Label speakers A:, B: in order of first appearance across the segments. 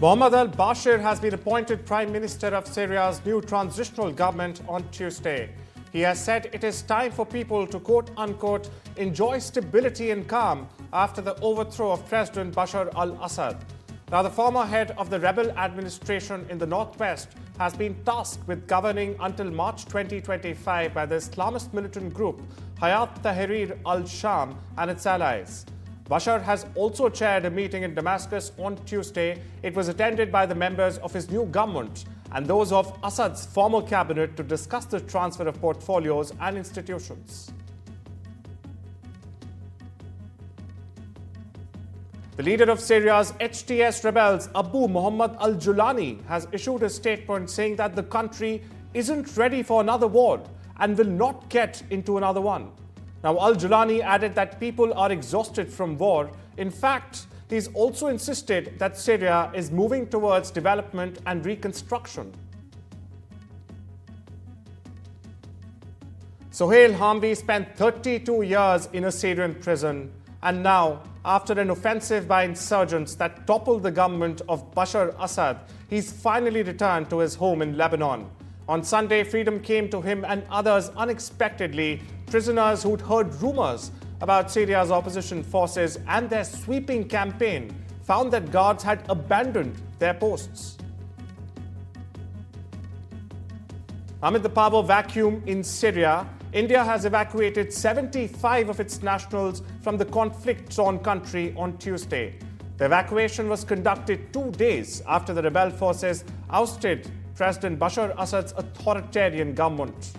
A: Mohammed al-Bashir has been appointed Prime Minister of Syria's new transitional government on Tuesday. He has said it is time for people to quote-unquote enjoy stability and calm after the overthrow of President Bashar al-Assad. Now, the former head of the rebel administration in the northwest has been tasked with governing until March 2025 by the Islamist militant group Hayat Tahir al-Sham and its allies. Bashar has also chaired a meeting in Damascus on Tuesday. It was attended by the members of his new government and those of Assad's former cabinet to discuss the transfer of portfolios and institutions. The leader of Syria's HTS rebels, Abu Mohammed al-Julani, has issued a statement saying that the country isn't ready for another war and will not get into another one. Now, al-Julani added that people are exhausted from war. In fact, he's also insisted that Syria is moving towards development and reconstruction. Sohail Hamdi spent 32 years in a Syrian prison, and now, after an offensive by insurgents that toppled the government of Bashar al-Assad, he's finally returned to his home in Lebanon. On Sunday, freedom came to him and others unexpectedly. Prisoners who'd heard rumors about Syria's opposition forces and their sweeping campaign found that guards had abandoned their posts. Amid the power vacuum in Syria, India has evacuated 75 of its nationals from the conflict-torn country on Tuesday. The evacuation was conducted 2 days after the rebel forces ousted President Bashar al-Assad's authoritarian government.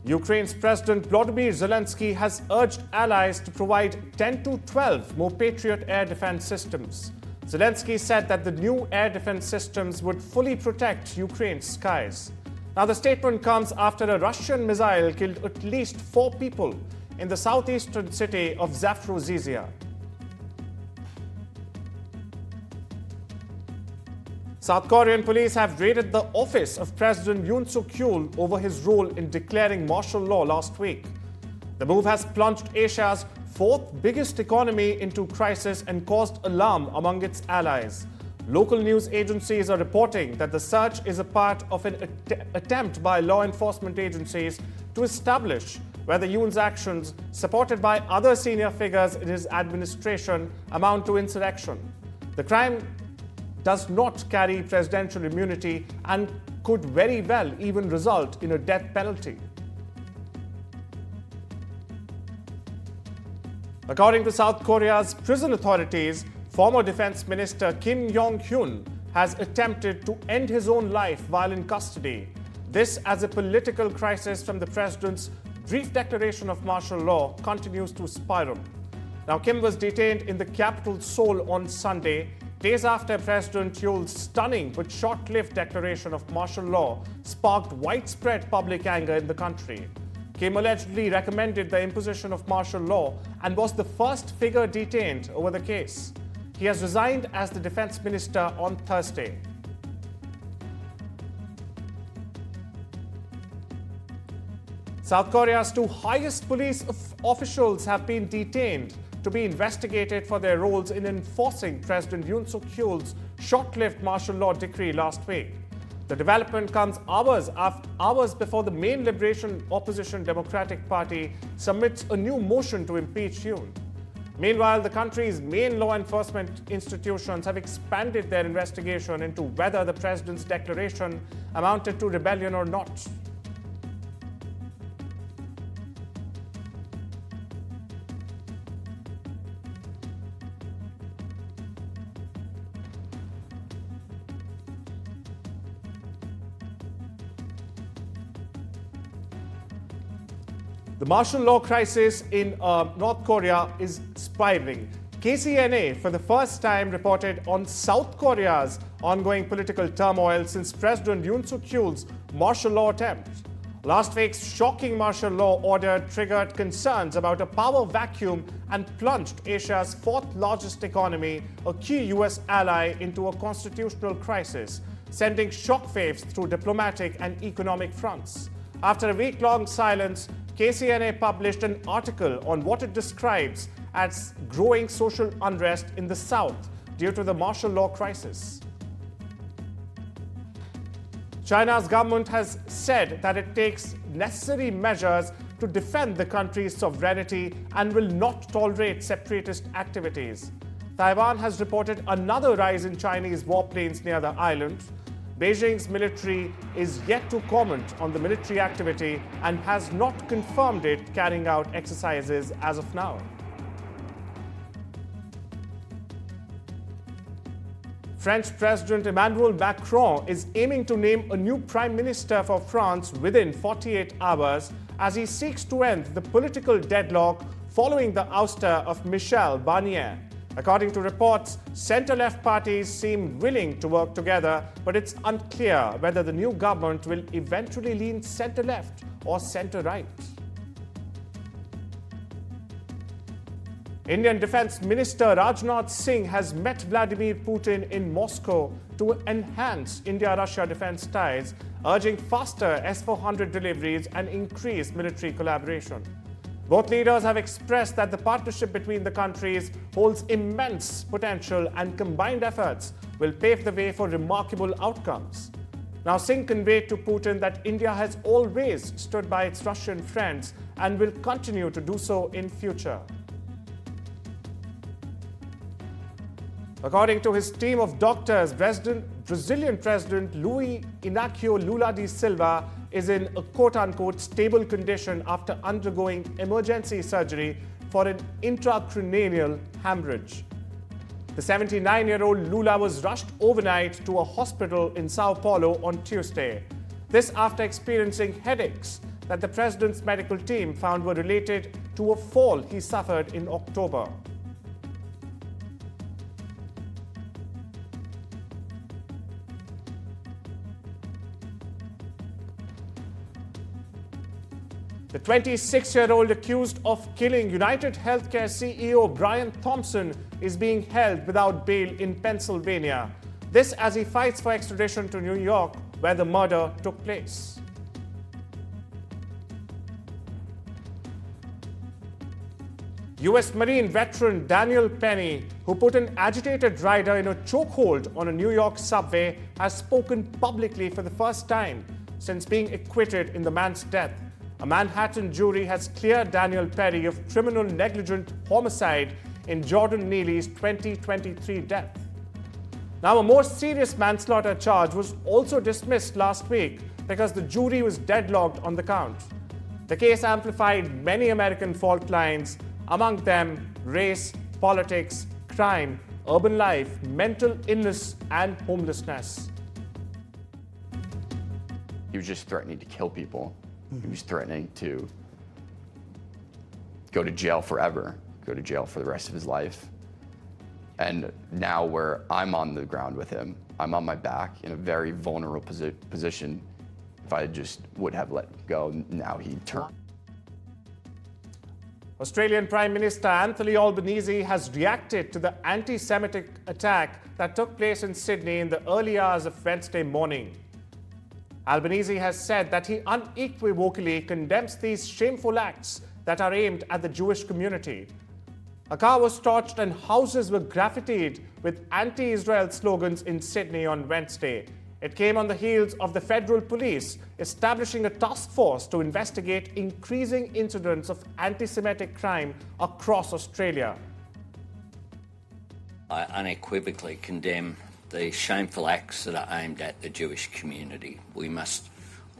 A: Ukraine's President Volodymyr Zelensky has urged allies to provide 10 to 12 more Patriot air defense systems. Zelensky said that the new air defense systems would fully protect Ukraine's skies. Now, the statement comes after a Russian missile killed at least 4 people in the southeastern city of Zaporozhye. South Korean police have raided the office of President Yoon Suk-yeol over his role in declaring martial law last week. The move has plunged Asia's fourth biggest economy into crisis and caused alarm among its allies. Local news agencies are reporting that the search is a part of an attempt by law enforcement agencies to establish whether Yoon's actions, supported by other senior figures in his administration, amount to insurrection. The crime does not carry presidential immunity and could very well even result in a death penalty. According to South Korea's prison authorities, former Defense Minister Kim Yong-hyun has attempted to end his own life while in custody. This, as a political crisis from the president's brief declaration of martial law continues to spiral. Now, Kim was detained in the capital Seoul on Sunday, days after President Yoon's stunning but short-lived declaration of martial law sparked widespread public anger in the country. Kim allegedly recommended the imposition of martial law and was the first figure detained over the case. He has resigned as the defense minister on Thursday. South Korea's 2 highest police officials have been detained to be investigated for their roles in enforcing President Yoon Suk-yeol's short-lived martial law decree last week. The development comes hours before the main liberation opposition Democratic Party submits a new motion to impeach Yoon. Meanwhile, the country's main law enforcement institutions have expanded their investigation into whether the president's declaration amounted to rebellion or not. The martial law crisis in North Korea is spiraling. KCNA, for the first time, reported on South Korea's ongoing political turmoil since President Yoon Suk-yeol's martial law attempt. Last week's shocking martial law order triggered concerns about a power vacuum and plunged Asia's 4th largest economy, a key US ally, into a constitutional crisis, sending shockwaves through diplomatic and economic fronts. After a week-long silence, KCNA published an article on what it describes as growing social unrest in the south due to the martial law crisis. China's government has said that it takes necessary measures to defend the country's sovereignty and will not tolerate separatist activities. Taiwan has reported another rise in Chinese warplanes near the island. Beijing's military is yet to comment on the military activity and has not confirmed it carrying out exercises as of now. French President Emmanuel Macron is aiming to name a new Prime Minister for France within 48 hours as he seeks to end the political deadlock following the ouster of Michel Barnier. According to reports, centre-left parties seem willing to work together, but it's unclear whether the new government will eventually lean centre-left or centre-right. Indian Defence Minister Rajnath Singh has met Vladimir Putin in Moscow to enhance India-Russia defence ties, urging faster S-400 deliveries and increased military collaboration. Both leaders have expressed that the partnership between the countries holds immense potential and combined efforts will pave the way for remarkable outcomes. Now, Singh conveyed to Putin that India has always stood by its Russian friends and will continue to do so in future. According to his team of doctors, Brazilian President Luiz Inácio Lula da Silva is in a quote-unquote stable condition after undergoing emergency surgery for an intracranial hemorrhage. The 79-year-old Lula was rushed overnight to a hospital in Sao Paulo on Tuesday. This after experiencing headaches that the president's medical team found were related to a fall he suffered in October. The 26-year-old accused of killing United Healthcare CEO Brian Thompson is being held without bail in Pennsylvania. This as he fights for extradition to New York, where the murder took place. U.S. Marine veteran Daniel Penny, who put an agitated rider in a chokehold on a New York subway, has spoken publicly for the first time since being acquitted in the man's death. A Manhattan jury has cleared Daniel Perry of criminal negligent homicide in Jordan Neely's 2023 death. Now, a more serious manslaughter charge was also dismissed last week because the jury was deadlocked on the count. The case amplified many American fault lines, among them race, politics, crime, urban life, mental illness, and homelessness.
B: He was just threatening to kill people. He was threatening to go to jail forever, go to jail for the rest of his life. And now where I'm on the ground with him, I'm on my back in a very vulnerable position. If I just would have let go, now he'd turn.
A: Australian Prime Minister Anthony Albanese has reacted to the anti-Semitic attack that took place in Sydney in the early hours of Wednesday morning. Albanese has said that he unequivocally condemns these shameful acts that are aimed at the Jewish community. A car was torched and houses were graffitied with anti-Israel slogans in Sydney on Wednesday. It came on the heels of the federal police establishing a task force to investigate increasing incidents of anti-Semitic crime across Australia.
C: I unequivocally condemn the shameful acts that are aimed at the Jewish community. We must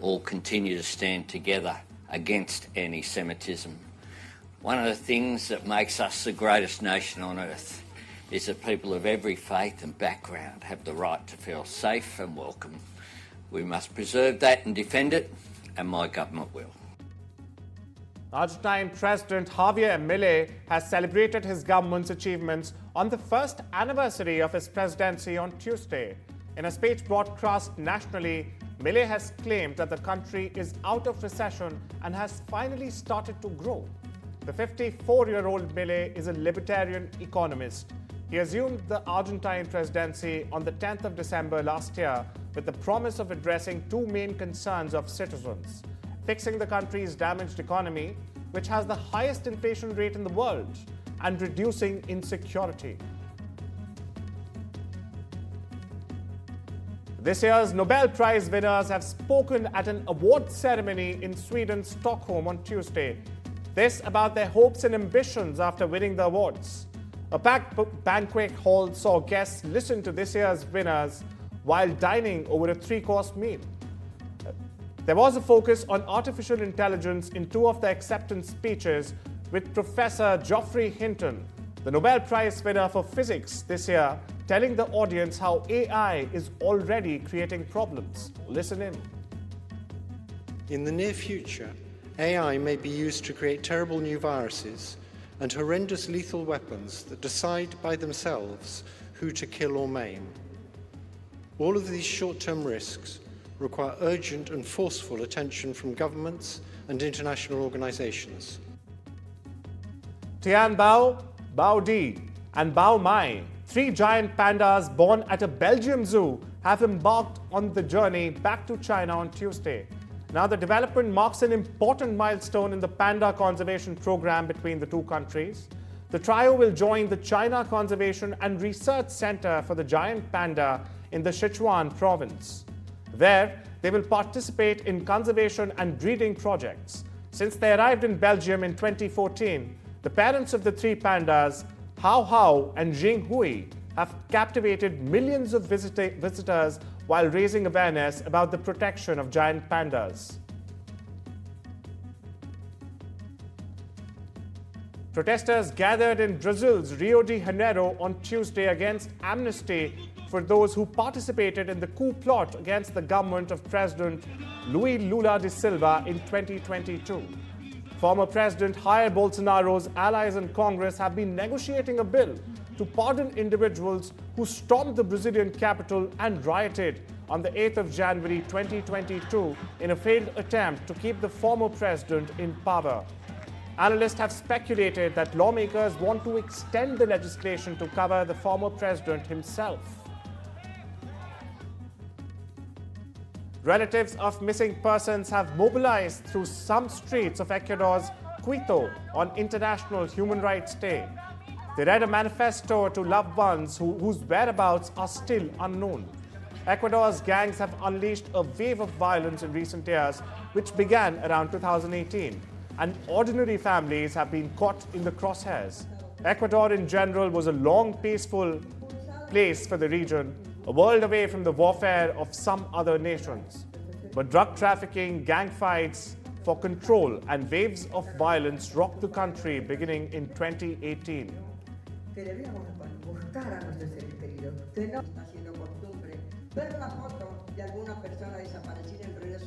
C: all continue to stand together against anti-Semitism. One of the things that makes us the greatest nation on earth is that people of every faith and background have the right to feel safe and welcome. We must preserve that and defend it, and my government will.
A: Argentine President Javier Milei has celebrated his government's achievements on the first anniversary of his presidency on Tuesday. In a speech broadcast nationally, Milei has claimed that the country is out of recession and has finally started to grow. The 54-year-old Milei is a libertarian economist. He assumed the Argentine presidency on the 10th of December last year with the promise of addressing two main concerns of citizens: fixing the country's damaged economy, which has the highest inflation rate in the world, and reducing insecurity. This year's Nobel Prize winners have spoken at an award ceremony in Sweden's Stockholm on Tuesday. This about their hopes and ambitions after winning the awards. A packed banquet hall saw guests listen to this year's winners while dining over a three-course meal. There was a focus on artificial intelligence in two of the acceptance speeches, with Professor Geoffrey Hinton, the Nobel Prize winner for physics this year, telling the audience how AI is already creating problems. Listen in.
D: In the near future, AI may be used to create terrible new viruses and horrendous lethal weapons that decide by themselves who to kill or maim. All of these short-term risks require urgent and forceful attention from governments and international organizations.
A: Tian Bao, Bao Di, and Bao Mai, three giant pandas born at a Belgium zoo, have embarked on the journey back to China on Tuesday. Now, the development marks an important milestone in the panda conservation program between the two countries. The trio will join the China Conservation and Research Center for the Giant Panda in the Sichuan province. There, they will participate in conservation and breeding projects. Since they arrived in Belgium in 2014, the parents of the three pandas, Hao Hao and Jing Hui, have captivated millions of visitors while raising awareness about the protection of giant pandas. Protesters gathered in Brazil's Rio de Janeiro on Tuesday against amnesty for those who participated in the coup plot against the government of President Luiz Lula da Silva in 2022. Former President Jair Bolsonaro's allies in Congress have been negotiating a bill to pardon individuals who stormed the Brazilian capital and rioted on the 8th of January 2022 in a failed attempt to keep the former president in power. Analysts have speculated that lawmakers want to extend the legislation to cover the former president himself. Relatives of missing persons have mobilized through some streets of Ecuador's Quito on International Human Rights Day. They read a manifesto to loved ones whose whereabouts are still unknown. Ecuador's gangs have unleashed a wave of violence in recent years, which began around 2018, and ordinary families have been caught in the crosshairs. Ecuador in general was a long, peaceful place for the region, a world away from the warfare of some other nations. But drug trafficking, gang fights for control, and waves of violence rocked the country beginning in 2018.
E: Debíamos buscar a nuestros seres queridos. Usted no está haciendo costumbre ver una foto de alguna persona desaparecida en redes sociales.